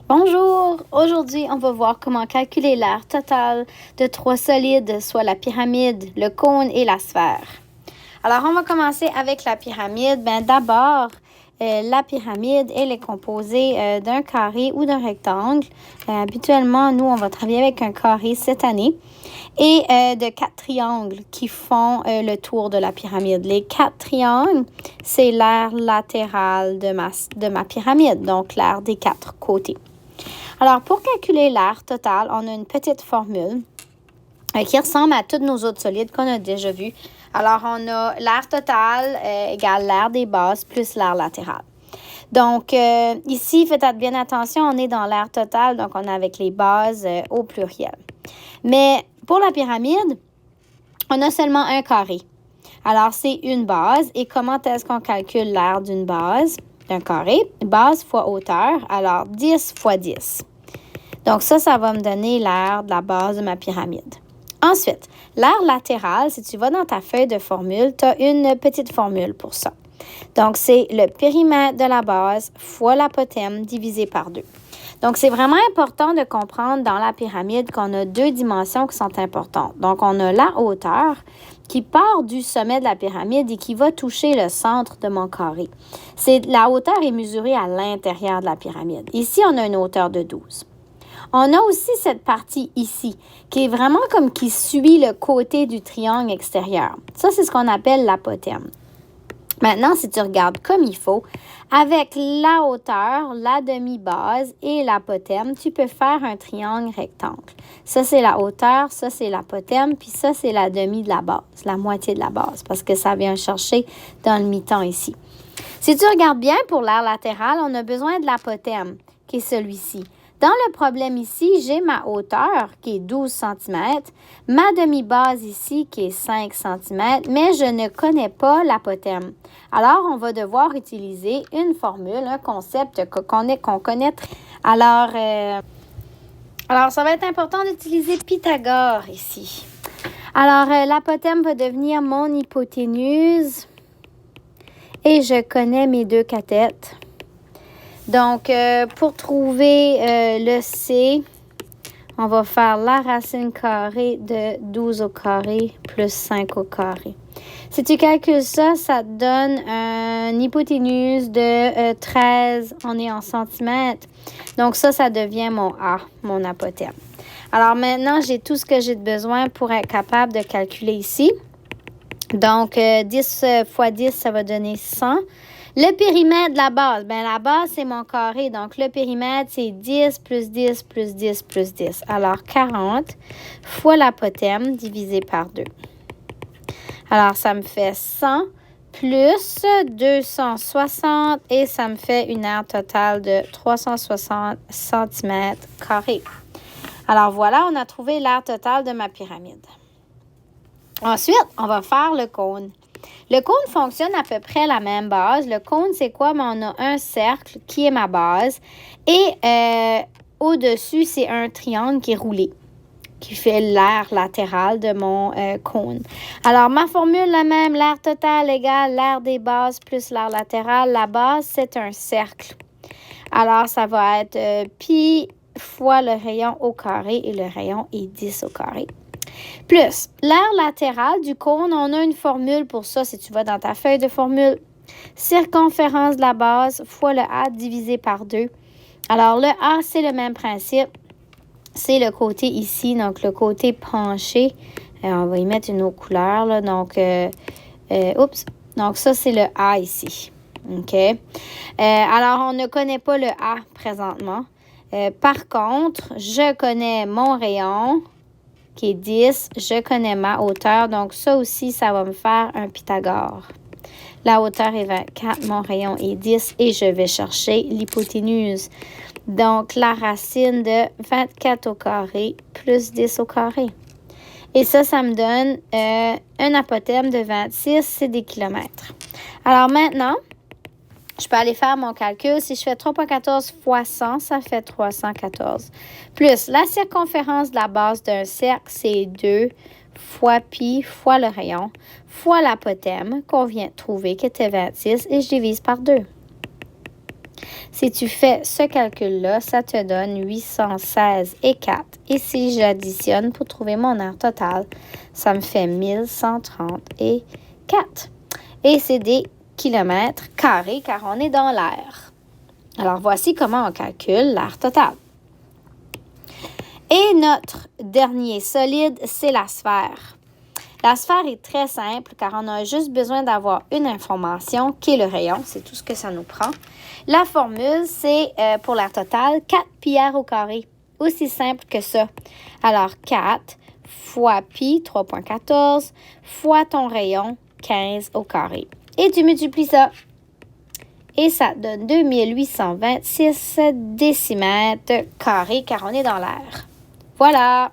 Bonjour! Aujourd'hui, on va voir comment calculer l'aire totale de trois solides, soit la pyramide, le cône et la sphère. Alors, on va commencer avec la pyramide. D'abord, la pyramide, elle est composée d'un carré ou d'un rectangle. Habituellement, nous, on va travailler avec un carré cette année et de 4 triangles qui font le tour de la pyramide. Les 4 triangles, c'est l'aire latérale de ma pyramide, donc l'aire des 4 côtés. Alors, pour calculer l'aire totale, on a une petite formule qui ressemble à tous nos autres solides qu'on a déjà vus. Alors, on a l'aire totale égale l'aire des bases plus l'aire latérale. Donc, ici, faites bien attention, on est dans l'aire totale, donc on est avec les bases au pluriel. Mais pour la pyramide, on a seulement un carré. Alors, c'est une base. Et comment est-ce qu'on calcule l'aire d'une base? D'un carré, base fois hauteur, alors 10 fois 10. Donc ça va me donner l'aire de la base de ma pyramide. Ensuite, l'aire latérale, si tu vas dans ta feuille de formule, tu as une petite formule pour ça. Donc, c'est le périmètre de la base fois l'apothéme divisé par 2. Donc, c'est vraiment important de comprendre dans la pyramide qu'on a 2 dimensions qui sont importantes. Donc, on a la hauteur qui part du sommet de la pyramide et qui va toucher le centre de mon carré. La hauteur est mesurée à l'intérieur de la pyramide. Ici, on a une hauteur de 12. On a aussi cette partie ici, qui est vraiment comme qui suit le côté du triangle extérieur. Ça, c'est ce qu'on appelle l'apothéme. Maintenant, si tu regardes comme il faut, avec la hauteur, la demi-base et l'apothéme, tu peux faire un triangle rectangle. Ça, c'est la hauteur, ça, c'est l'apothéme, puis ça, c'est la demi de la base, la moitié de la base, parce que ça vient chercher dans le mi-temps ici. Si tu regardes bien, pour l'aire latérale, on a besoin de l'apothéme, qui est celui-ci. Dans le problème ici, j'ai ma hauteur qui est 12 cm, ma demi-base ici qui est 5 cm, mais je ne connais pas l'apothéme. Alors, on va devoir utiliser une formule, un concept qu'on connaît. Alors, ça va être important d'utiliser Pythagore ici. Alors, l'apothéme va devenir mon hypoténuse et je connais mes 2 cathètes. Donc, pour trouver le C, on va faire la racine carrée de 12 au carré plus 5 au carré. Si tu calcules ça, ça te donne une hypoténuse de 13, on est en centimètres. Donc, ça devient mon A, mon apothéme. Alors, maintenant, j'ai tout ce que j'ai besoin pour être capable de calculer ici. Donc, 10 fois 10, ça va donner 100. Le périmètre de la base, la base, c'est mon carré. Donc, le périmètre, c'est 10 plus 10 plus 10 plus 10. Alors, 40 fois l'apothéme divisé par 2. Alors, ça me fait 100 plus 260 et ça me fait une aire totale de 360 cm². Alors, voilà, on a trouvé l'aire totale de ma pyramide. Ensuite, on va faire le cône. Le cône fonctionne à peu près la même base. Le cône, c'est quoi? On a un cercle qui est ma base et au-dessus, c'est un triangle qui est roulé, qui fait l'aire latérale de mon cône. Alors, ma formule, la même, l'aire totale égale l'aire des bases plus l'aire latérale. La base, c'est un cercle. Alors, ça va être pi fois le rayon au carré et le rayon est 10 au carré. Plus l'aire latérale du cône, on a une formule pour ça si tu vas dans ta feuille de formule. Circonférence de la base fois le A divisé par 2. Alors, le A, c'est le même principe. C'est le côté ici, donc le côté penché. On va y mettre une autre couleur, là. Donc, Donc, ça, c'est le A ici. OK? Alors, on ne connaît pas le A présentement. Par contre, je connais mon rayon qui est 10. Je connais ma hauteur. Donc, ça aussi, ça va me faire un Pythagore. La hauteur est 24, mon rayon est 10 et je vais chercher l'hypoténuse. Donc, la racine de 24 au carré plus 10 au carré. Et ça me donne un apothéme de 26, c'est des kilomètres. Alors maintenant, je peux aller faire mon calcul. Si je fais 3,14 fois 100, ça fait 314. Plus la circonférence de la base d'un cercle, c'est 2 fois pi fois le rayon fois l'apothéme qu'on vient de trouver qui était 26 et je divise par 2. Si tu fais ce calcul-là, ça te donne 816 et 4. Et si j'additionne pour trouver mon aire totale, ça me fait 1130 et 4. Et c'est des kilomètres carrés car on est dans l'air. Alors, voici comment on calcule l'aire totale. Et notre dernier solide, c'est la sphère. La sphère est très simple car on a juste besoin d'avoir une information qui est le rayon. C'est tout ce que ça nous prend. La formule, c'est pour l'aire totale, 4 pi r au carré. Aussi simple que ça. Alors, 4 fois pi, 3,14, fois ton rayon, 15 au carré. Et tu multiplies ça. Et ça donne 2826 décimètres carrés car on est dans l'air. Voilà!